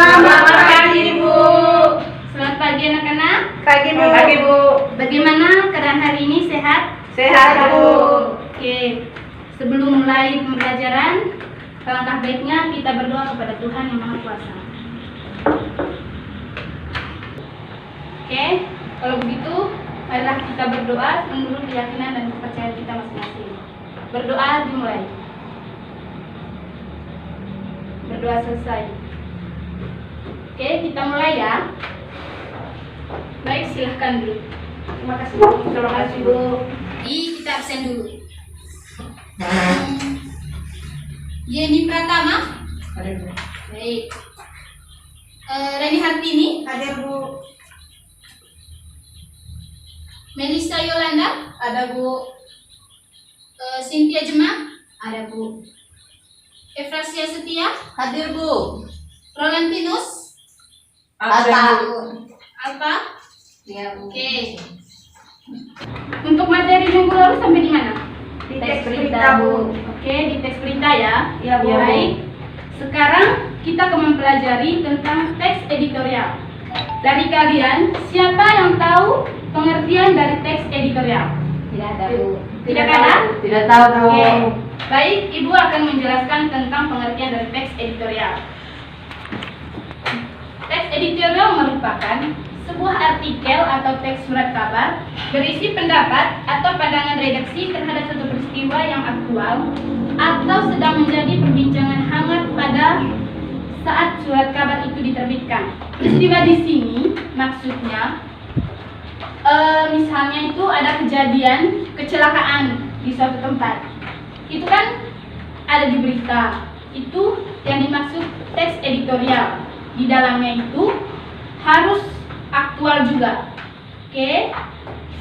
Selamat pagi, Bu. Selamat pagi anak-anak. Pagi, Bu. Pagi, Bu. Bagaimana keadaan hari ini, sehat? Sehat, Bu. Oke, sebelum mulai pembelajaran, alangkah baiknya kita berdoa kepada Tuhan Yang Maha Kuasa. Oke, kalau begitu, marilah kita berdoa menurut keyakinan dan kepercayaan kita masing-masing. Berdoa dimulai. Berdoa selesai. Oke, kita mulai ya. Baik, silahkan dulu. Terima kasih, Bu. Terima kasih, Bu. Kita absen dulu. Yeni Pratama. Hadir, Bu. Baik. Reni Hartini. Hadir, Bu. Melissa Yolanda. Ada, Bu. Cynthia Jema. Ada, Bu. Efrasia Setia. Hadir, Bu. Rolantinus. Ada, Bu. Alfa. Iya, Bu. Oke. Untuk materi minggu lalu sampai di mana? Di teks berita, Bu. Oke, di teks berita ya. Iya, Bu. Baik. Sekarang kita akan mempelajari tentang teks editorial. Dari kalian, siapa yang tahu pengertian dari teks editorial? Tidak ada, Bu. Tidak ada? Tidak tahu, Bu. Oke. Baik, Ibu akan menjelaskan tentang pengertian dari teks editorial. Teks editorial merupakan sebuah artikel atau teks surat kabar berisi pendapat atau pandangan redaksi terhadap suatu peristiwa yang aktual atau sedang menjadi perbincangan hangat pada saat surat kabar itu diterbitkan. Peristiwa di sini maksudnya misalnya itu ada kejadian kecelakaan di suatu tempat. Itu kan ada di berita. Itu yang dimaksud teks editorial. Di dalamnya itu harus aktual juga. Oke.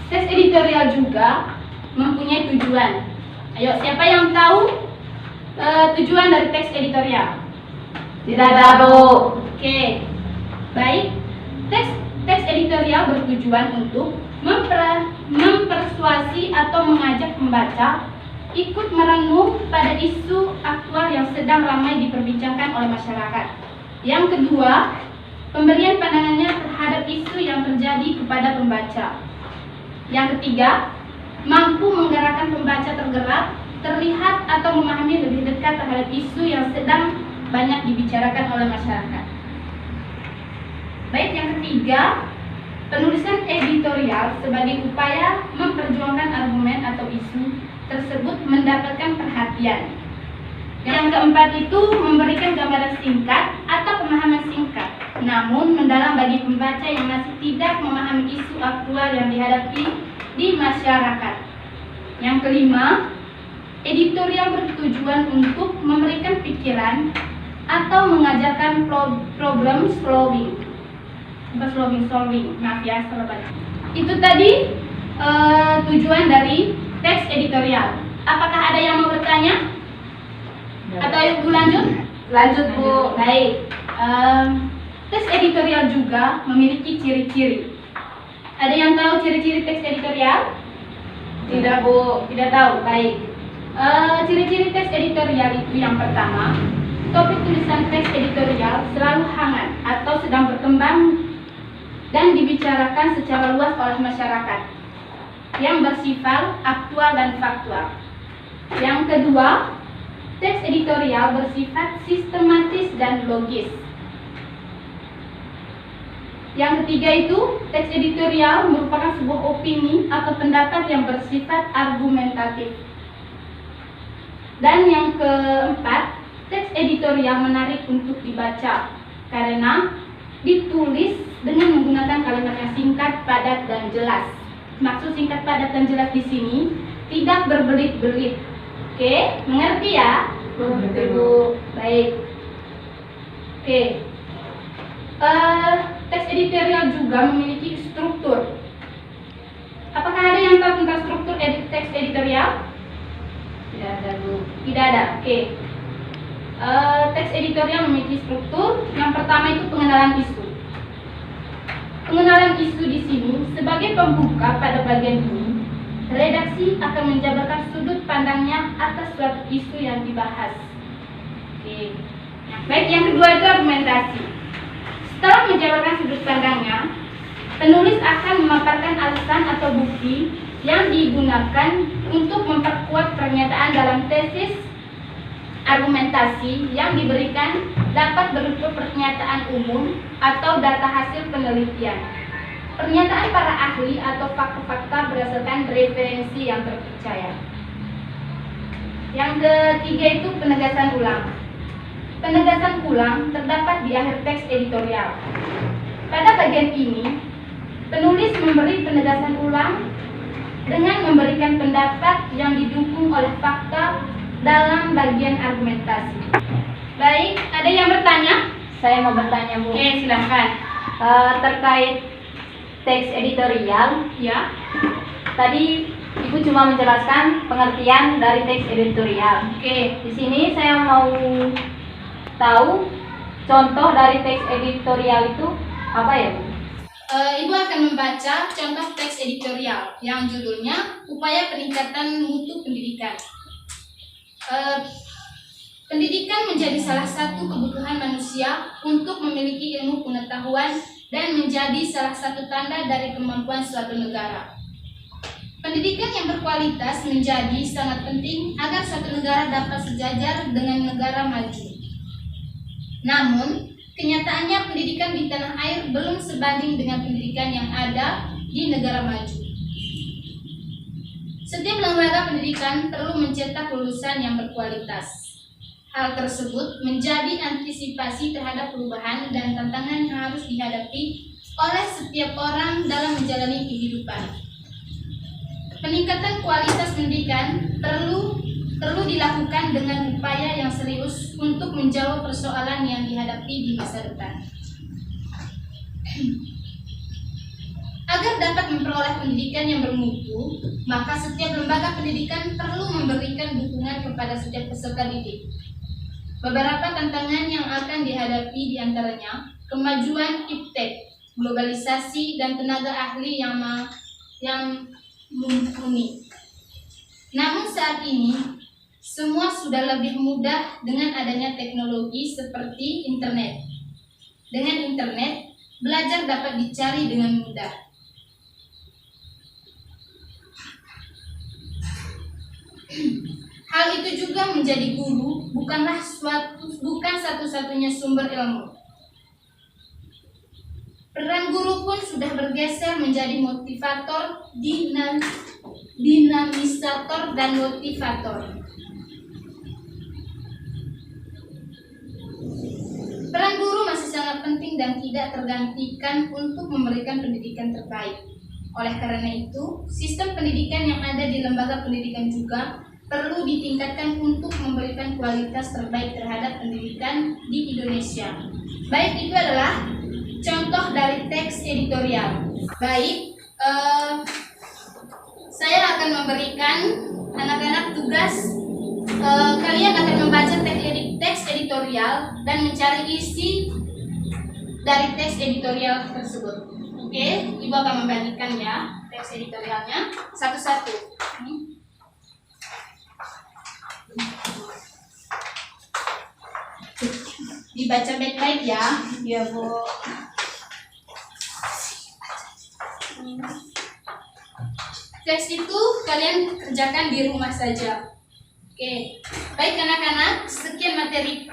Teks editorial juga mempunyai tujuan. Ayo, siapa yang tahu tujuan dari teks editorial? Tidak ada, Bu. Oke. Baik. Teks editorial bertujuan untuk mempersuasi atau mengajak pembaca ikut merenung pada isu aktual yang sedang ramai diperbincangkan oleh masyarakat. Yang kedua, pemberian pandangannya terhadap isu yang terjadi kepada pembaca. Yang ketiga, mampu menggerakkan pembaca tergerak, terlihat atau memahami lebih dekat terhadap isu yang sedang banyak dibicarakan oleh masyarakat. Baik, yang ketiga, penulisan editorial sebagai upaya memperjuangkan argumen atau isu tersebut mendapatkan perhatian. Yang keempat itu memberikan gambaran singkat atau pemahaman singkat, namun mendalam bagi pembaca yang masih tidak memahami isu aktual yang dihadapi di masyarakat. Yang kelima, editorial bertujuan untuk memberikan pikiran atau mengajarkan problem solving. Maaf ya, salah baca. Itu tadi tujuan dari teks editorial. Apakah ada yang mau bertanya? Atau Ibu lanjut? Lanjut, Bu. Baik. Teks editorial juga memiliki ciri-ciri. Ada yang tahu ciri-ciri teks editorial? Tidak, Bu. Tidak tahu. Baik. Ciri-ciri teks editorial itu yang pertama, topik tulisan teks editorial selalu hangat atau sedang berkembang dan dibicarakan secara luas oleh masyarakat yang bersifat aktual dan faktual. Yang kedua, teks editorial bersifat sistematis dan logis. Yang ketiga itu, teks editorial merupakan sebuah opini atau pendapat yang bersifat argumentatif. Dan yang keempat, teks editorial menarik untuk dibaca karena ditulis dengan menggunakan kalimat yang singkat, padat, dan jelas. Maksud singkat, padat, dan jelas di sini tidak berbelit-belit. Oke, mengerti ya? Mengerti, Bu. Baik. Oke. Teks editorial juga memiliki struktur. Apakah ada yang tahu tentang struktur teks editorial? Tidak ada, Bu. Tidak ada. Oke. Teks editorial memiliki struktur. Yang pertama itu pengenalan isu. Pengenalan isu di sini sebagai pembuka pada bagian ini, redaksi akan menjabarkan sudut pandangnya atas suatu isu yang dibahas. Oke. Baik, yang kedua itu argumentasi. Setelah menjabarkan sudut pandangnya, penulis akan memaparkan alasan atau bukti yang digunakan untuk memperkuat pernyataan dalam tesis. Argumentasi yang diberikan dapat berupa pernyataan umum atau data hasil penelitian, pernyataan para ahli atau fakta-fakta berdasarkan referensi yang terpercaya. Yang ketiga itu penegasan ulang. Penegasan ulang terdapat di akhir teks editorial. Pada bagian ini, penulis memberi penegasan ulang dengan memberikan pendapat yang didukung oleh fakta dalam bagian argumentasi. Baik, ada yang bertanya? Saya mau bertanya, Bu. Oke, silakan. Terkait teks editorial, Ya. tadi Ibu cuma menjelaskan pengertian dari teks editorial. Oke. Di sini saya mau tahu contoh dari teks editorial itu apa ya, Bu? Ibu akan membaca contoh teks editorial yang judulnya Upaya Peningkatan Mutu Pendidikan. Pendidikan menjadi salah satu kebutuhan manusia untuk memiliki ilmu pengetahuan dan menjadi salah satu tanda dari kemampuan suatu negara. Pendidikan yang berkualitas menjadi sangat penting agar suatu negara dapat sejajar dengan negara maju. Namun, kenyataannya pendidikan di tanah air belum sebanding dengan pendidikan yang ada di negara maju. Setiap lembaga pendidikan perlu mencetak lulusan yang berkualitas. Hal tersebut menjadi antisipasi terhadap perubahan dan tantangan yang harus dihadapi oleh setiap orang dalam menjalani kehidupan. Peningkatan kualitas pendidikan perlu dilakukan dengan upaya yang serius untuk menjawab persoalan yang dihadapi di masa depan. Agar dapat memperoleh pendidikan yang bermutu, maka setiap lembaga pendidikan perlu memberikan dukungan kepada setiap peserta didik. Beberapa tantangan yang akan dihadapi diantaranya kemajuan iptek, globalisasi, dan tenaga ahli yang mumpuni. Namun saat ini, semua sudah lebih mudah dengan adanya teknologi seperti internet. Dengan internet, belajar dapat dicari dengan mudah. Hal itu juga menjadi guru bukan satu-satunya sumber ilmu. Peran guru pun sudah bergeser menjadi motivator, dinamisator, dan motivator. Peran guru masih sangat penting dan tidak tergantikan untuk memberikan pendidikan terbaik. Oleh karena itu, sistem pendidikan yang ada di lembaga pendidikan juga perlu ditingkatkan untuk memberikan kualitas terbaik terhadap pendidikan di Indonesia. Baik, itu adalah contoh dari teks editorial. Baik, saya akan memberikan anak-anak tugas. Kalian akan membaca teks editorial dan mencari isi dari teks editorial tersebut. Oke, Ibu akan membagikan ya teks editorialnya satu-satu. Dibaca baik-baik ya. Ya, Bu. Teks itu kalian kerjakan di rumah saja. Oke, baik anak-anak, sekian materi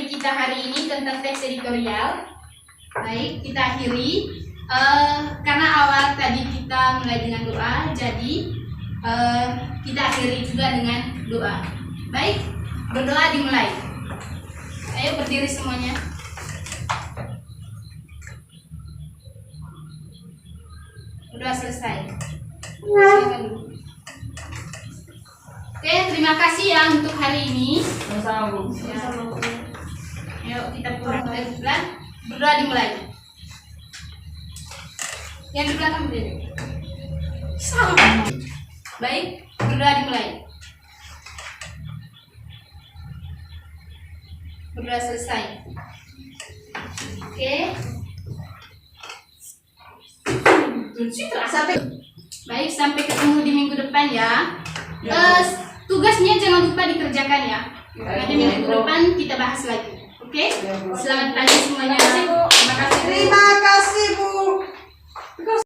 kita hari ini tentang teks editorial. Baik, kita akhiri. Karena awal tadi kita mulai dengan doa, jadi kita akhiri juga dengan doa. Baik, berdoa dimulai. Ayo berdiri semuanya. Berdoa selesai. Silakan dulu. Oke, terima kasih ya untuk hari ini. Sama-sama, Bu. Ya. Ayo kita pulang ke bulan. Berdoa dimulai. Yang di belakang berdiri. Sama. Baik, berdoa dimulai. Berdoa selesai. Oke. Baik, sampai ketemu di minggu depan ya. Tugasnya jangan lupa dikerjakan ya. Nanti minggu depan kita bahas lagi. Oke? Selamat pagi semuanya.